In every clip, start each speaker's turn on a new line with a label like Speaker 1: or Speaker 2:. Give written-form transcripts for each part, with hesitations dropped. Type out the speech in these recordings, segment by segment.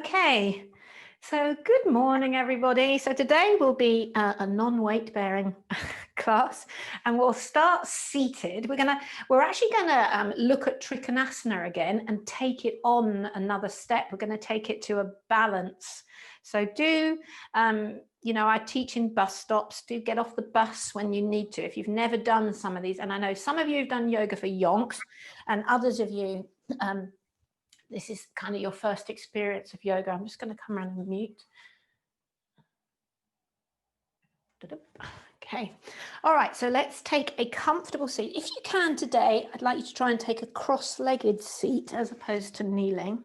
Speaker 1: Okay, so good morning, everybody. So today will be a non-weight bearing class, and we'll start seated. We're actually gonna look at trikonasana again and take it on another step. We're going to take it to a balance. So I teach in bus stops. Do get off the bus when you need to. If you've never done some of these, and I know some of you have done yoga for yonks, and others of you. This is kind of your first experience of yoga. I'm just going to come around and mute. Okay. All right. So let's take a comfortable seat. If you can today, I'd like you to try and take a cross-legged seat as opposed to kneeling.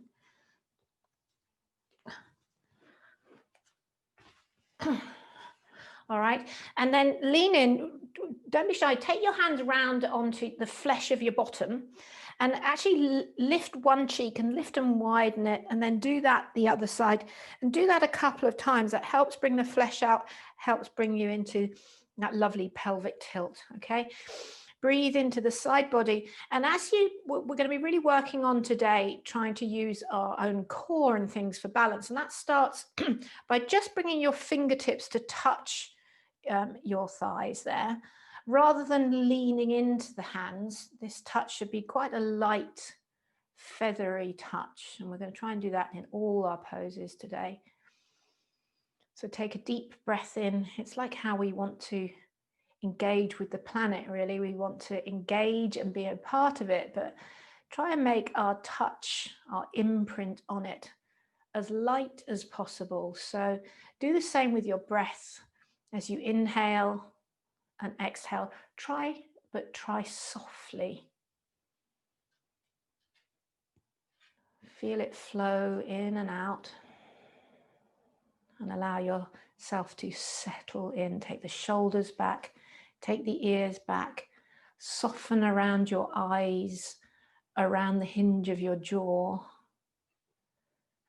Speaker 1: All right. And then lean in. Don't be shy. Take your hands round onto the flesh of your bottom and actually lift one cheek and lift and widen it, and then do that the other side, and do that a couple of times. That helps bring the flesh out, helps bring you into that lovely pelvic tilt. Okay. Breathe into the side body. And we're going to be really working on today, trying to use our own core and things for balance. And that starts by just bringing your fingertips to touch your thighs there. Rather than leaning into the hands, this touch should be quite a light, feathery touch. And we're going to try and do that in all our poses today. So take a deep breath in. It's like how we want to engage with the planet, really. We want to engage and be a part of it, but try and make our touch, our imprint on it as light as possible. So do the same with your breath. As you inhale and exhale, try softly. Feel it flow in and out, and allow yourself to settle in. Take the shoulders back, take the ears back, soften around your eyes, around the hinge of your jaw,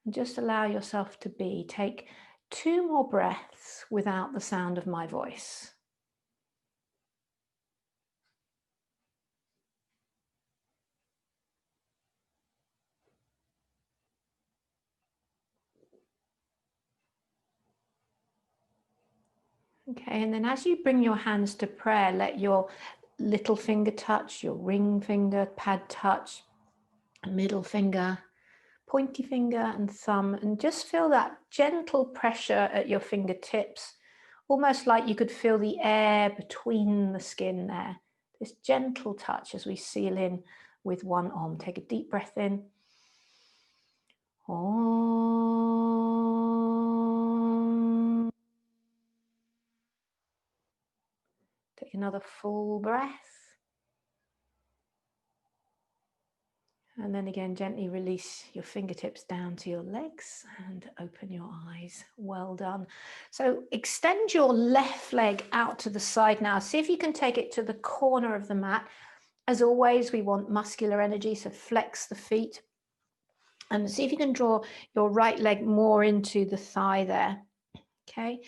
Speaker 1: and just allow yourself to be. Take 2 more breaths without the sound of my voice. Okay, and then as you bring your hands to prayer, let your little finger touch, your ring finger pad touch, middle finger, pointy finger and thumb, and just feel that gentle pressure at your fingertips, almost like you could feel the air between the skin there. This gentle touch as we seal in with one Om. Take a deep breath in. Om. Take another full breath. And then again, gently release your fingertips down to your legs and open your eyes. Well done. So extend your left leg out to the side now. See if you can take it to the corner of the mat. As always, we want muscular energy, so flex the feet. And see if you can draw your right leg more into the thigh there. Okay.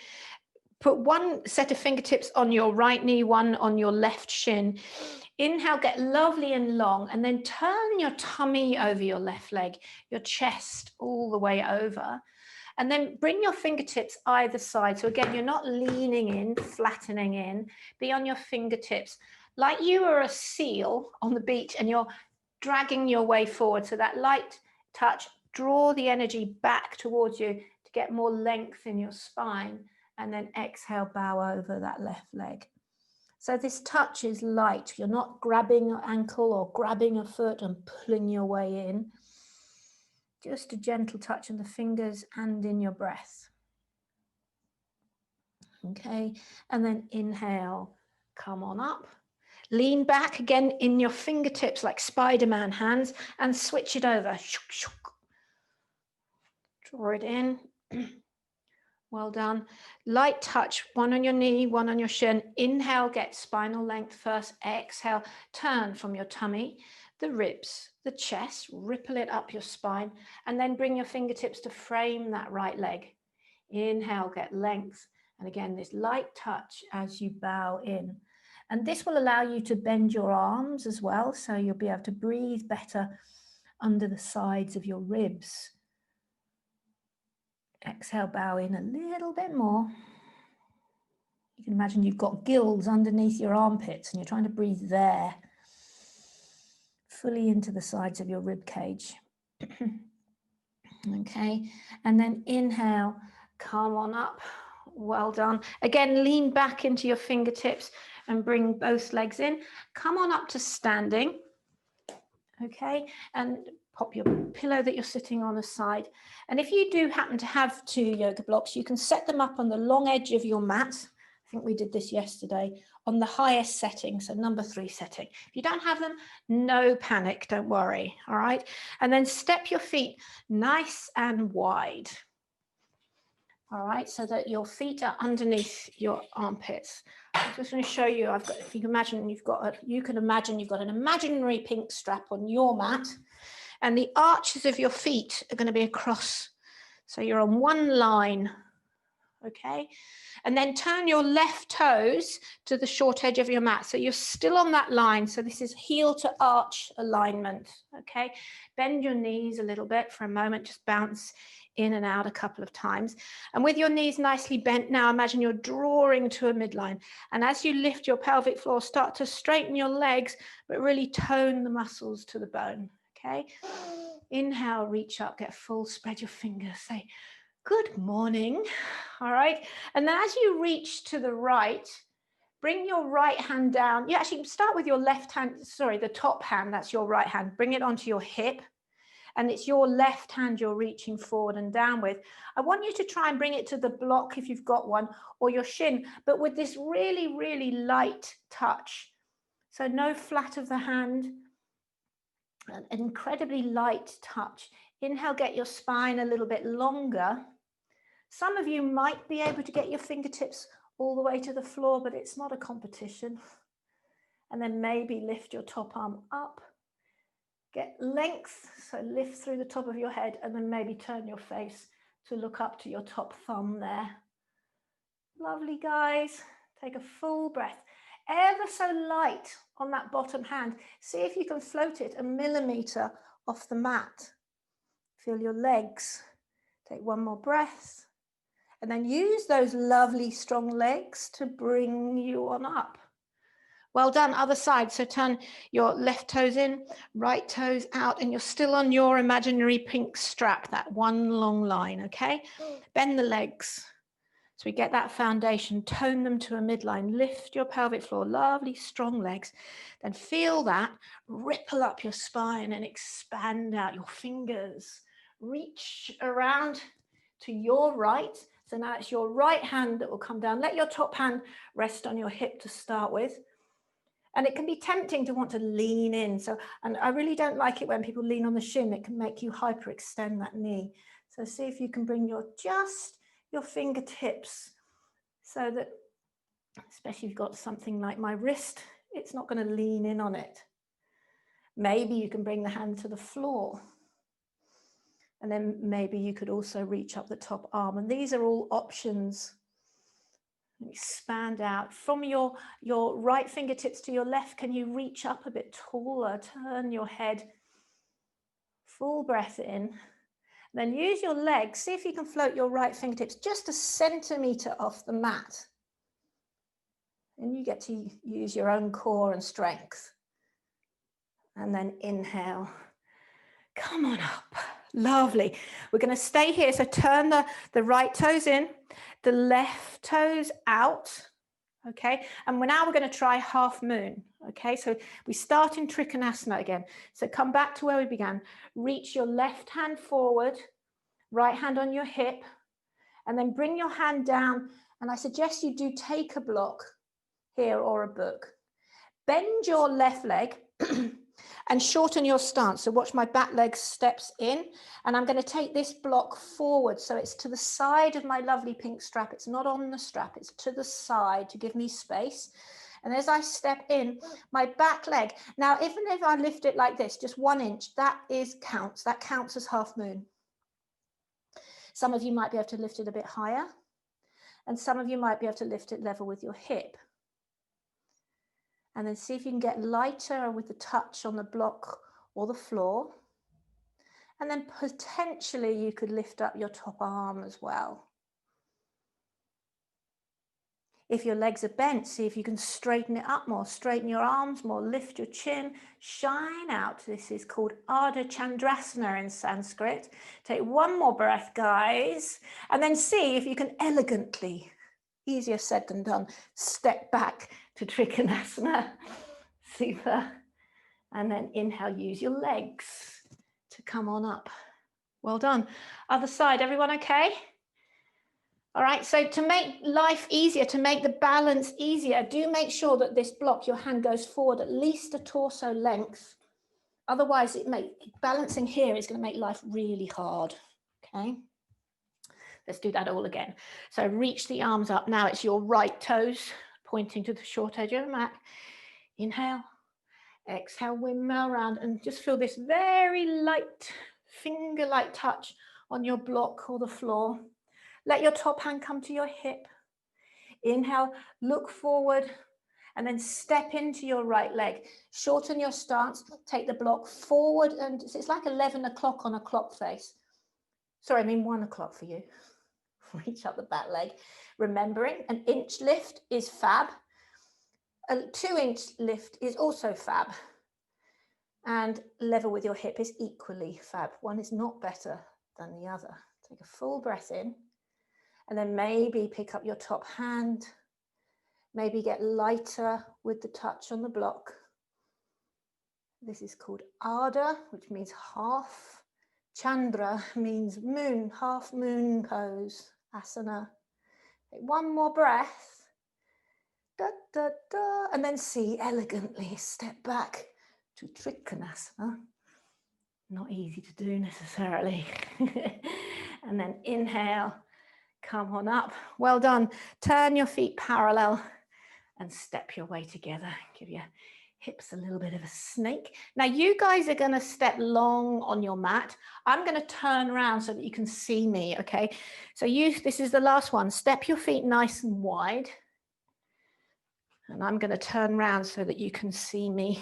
Speaker 1: Put one set of fingertips on your right knee, one on your left shin. Inhale, get lovely and long, and then turn your tummy over your left leg, your chest all the way over. And then bring your fingertips either side. So again, you're not leaning in, flattening in. Be on your fingertips like you are a seal on the beach and you're dragging your way forward. So that light touch, draw the energy back towards you to get more length in your spine. And then exhale, bow over that left leg. So this touch is light. You're not grabbing your ankle or grabbing a foot and pulling your way in. Just a gentle touch in the fingers and in your breath. Okay, and then inhale, come on up. Lean back again in your fingertips like Spider-Man hands and switch it over. Draw it in. Well done. Light touch, one on your knee, one on your shin. Inhale, get spinal length first. Exhale, turn from your tummy, the ribs, the chest, ripple it up your spine, and then bring your fingertips to frame that right leg. Inhale, get length. And again, this light touch as you bow in. And this will allow you to bend your arms as well, so you'll be able to breathe better under the sides of your ribs. Exhale, bow in a little bit more. You can imagine you've got gills underneath your armpits and you're trying to breathe there, fully into the sides of your rib cage. Okay, and then inhale, come on up. Well done. Again, lean back into your fingertips and bring both legs in. Come on up to standing. Okay, and pop your pillow that you're sitting on aside. And if you do happen to have 2 yoga blocks, you can set them up on the long edge of your mat. I think we did this yesterday, on the highest setting, so number 3 setting. If you don't have them, no panic, don't worry, all right? And then step your feet nice and wide. All right, so that your feet are underneath your armpits. I'm just going to show you. I've got. If you can imagine, you've got an imaginary pink strap on your mat, and the arches of your feet are going to be across. So you're on one line. Okay, and then turn your left toes to the short edge of your mat. So you're still on that line. So this is heel to arch alignment. Okay, bend your knees a little bit for a moment. Just bounce in and out a couple of times. And with your knees nicely bent now, imagine you're drawing to a midline. And as you lift your pelvic floor, start to straighten your legs, but really tone the muscles to the bone. Okay, inhale, reach up, get full, spread your fingers, say, good morning. All right. And then as you reach to the right, bring your right hand down. You actually start with your left hand, sorry, the top hand, that's your right hand. Bring it onto your hip. And it's your left hand you're reaching forward and down with. I want you to try and bring it to the block if you've got one, or your shin, but with this really, really light touch. So no flat of the hand, an incredibly light touch. Inhale, get your spine a little bit longer. Some of you might be able to get your fingertips all the way to the floor, but it's not a competition. And then maybe lift your top arm up. Get length, so lift through the top of your head, and then maybe turn your face to look up to your top thumb there. Lovely, guys. Take a full breath. Ever so light on that bottom hand. See if you can float it a millimeter off the mat. Feel your legs. Take one more breath. And then use those lovely strong legs to bring you on up. Well done, other side. So turn your left toes in, right toes out, and you're still on your imaginary pink strap, that one long line, okay? Bend the legs. So we get that foundation, tone them to a midline, lift your pelvic floor, lovely strong legs. Then feel that ripple up your spine and expand out your fingers. Reach around to your right. So now it's your right hand that will come down. Let your top hand rest on your hip to start with. And it can be tempting to want to lean in. So, and I really don't like it when people lean on the shin. It can make you hyperextend that knee. So see if you can bring your fingertips so that, especially if you've got something like my wrist, it's not going to lean in on it. Maybe you can bring the hand to the floor. And then maybe you could also reach up the top arm. And these are all options. Expand out from your right fingertips to your left. Can you reach up a bit taller? Turn your head. Full breath in. Then use your legs. See if you can float your right fingertips just a centimeter off the mat. And you get to use your own core and strength. And then inhale. Come on up. Lovely. We're going to stay here. So turn the right toes in, the left toes out. Okay. And now we're going to try half moon. Okay. So we start in trikonasana again. So come back to where we began. Reach your left hand forward, right hand on your hip, and then bring your hand down. And I suggest you do take a block here or a book. Bend your left leg and shorten your stance. So watch my back leg steps in, and I'm going to take this block forward. So it's to the side of my lovely pink strap. It's not on the strap, it's to the side to give me space. And as I step in, my back leg, now even if I lift it like this, just 1 inch, that counts as half moon. Some of you might be able to lift it a bit higher, and some of you might be able to lift it level with your hip. And then see if you can get lighter with the touch on the block or the floor. And then potentially you could lift up your top arm as well. If your legs are bent, see if you can straighten it up more, straighten your arms more, lift your chin, shine out. This is called Ardha Chandrasana in Sanskrit. Take one more breath, guys, and then see if you can elegantly, easier said than done, step back to trikonasana. Super. And then inhale, use your legs to come on up. Well done. Other side, everyone okay? All right, so to make life easier, to make the balance easier, do make sure that this block, your hand goes forward at least a torso length. Otherwise, balancing here is going to make life really hard. Okay, let's do that all again. So reach the arms up. Now it's your right toes pointing to the short edge of the mat. Inhale, exhale, windmill around, and just feel this very light finger-like touch on your block or the floor. Let your top hand come to your hip. Inhale, look forward, and then step into your right leg. Shorten your stance, take the block forward, and it's like 11 o'clock on a clock face. Sorry, I mean 1 o'clock for you. Reach up the back leg. Remembering, an inch lift is fab. A 2-inch lift is also fab. And level with your hip is equally fab. One is not better than the other. Take a full breath in. And then maybe pick up your top hand, maybe get lighter with the touch on the block. This is called Ardha, which means half. Chandra means moon, half moon pose, asana. Take one more breath. Da, da, da, and then see elegantly step back to trikonasana. Not easy to do necessarily. And then inhale. Come on up. Well done. Turn your feet parallel and step your way together. Give your hips a little bit of a snake. Now you guys are going to step long on your mat. I'm going to turn around so that you can see me, okay? So this is the last one. Step your feet nice and wide. And I'm going to turn around so that you can see me.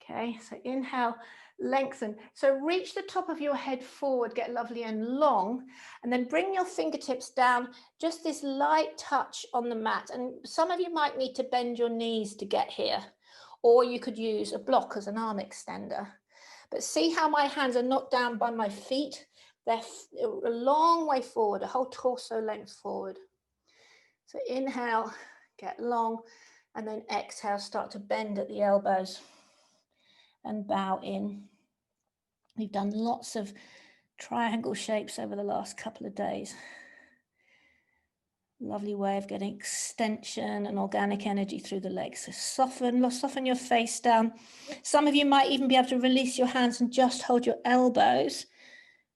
Speaker 1: Okay, so inhale. Lengthen. So reach the top of your head forward, get lovely and long, and then bring your fingertips down, just this light touch on the mat. And some of you might need to bend your knees to get here, or you could use a block as an arm extender. But see how my hands are not down by my feet? They're a long way forward, a whole torso length forward. So inhale, get long, and then exhale, start to bend at the elbows. And bow in. We've done lots of triangle shapes over the last couple of days. Lovely way of getting extension and organic energy through the legs. So soften your face down. Some of you might even be able to release your hands and just hold your elbows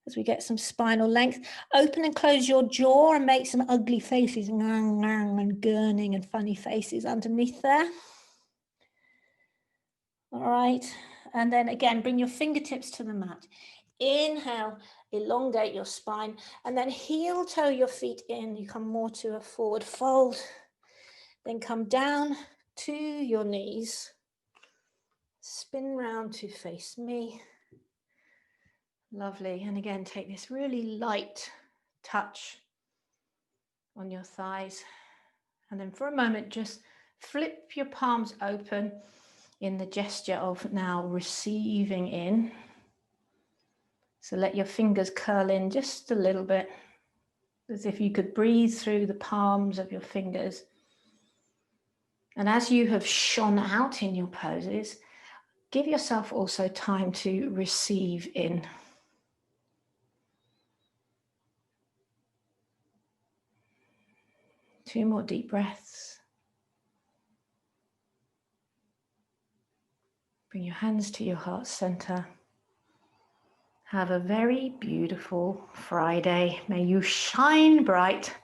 Speaker 1: as we get some spinal length. Open and close your jaw and make some ugly faces and gurning and funny faces underneath there. All right. And then again, bring your fingertips to the mat. Inhale, elongate your spine, and then heel toe your feet in. You come more to a forward fold. Then come down to your knees. Spin round to face me. Lovely. And again, take this really light touch on your thighs. And then for a moment, just flip your palms open in the gesture of now receiving in. So let your fingers curl in just a little bit, as if you could breathe through the palms of your fingers. And as you have shone out in your poses, give yourself also time to receive in. Two more deep breaths. Bring your hands to your heart center. Have a very beautiful Friday. May you shine bright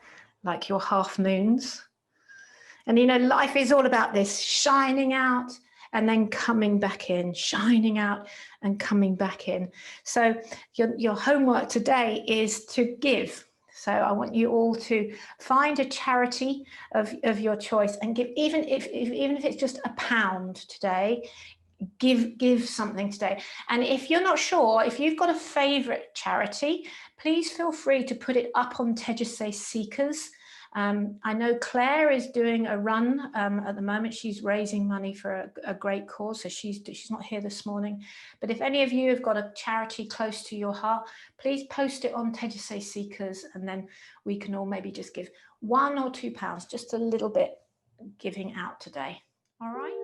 Speaker 1: like your half moons. And you know, life is all about this, shining out and then coming back in, shining out and coming back in. So your homework today is to give. So I want you all to find a charity of your choice and give, even if it's just £1 today. give something today. And if you're not sure, if you've got a favorite charity, please feel free to put it up on Tejase Seekers. I know Claire is doing a run at the moment. She's raising money for a great cause, so she's not here this morning. But if any of you have got a charity close to your heart, please post it on Tejase Seekers, and then we can all maybe just give £1 or £2, just a little bit giving out today. All right.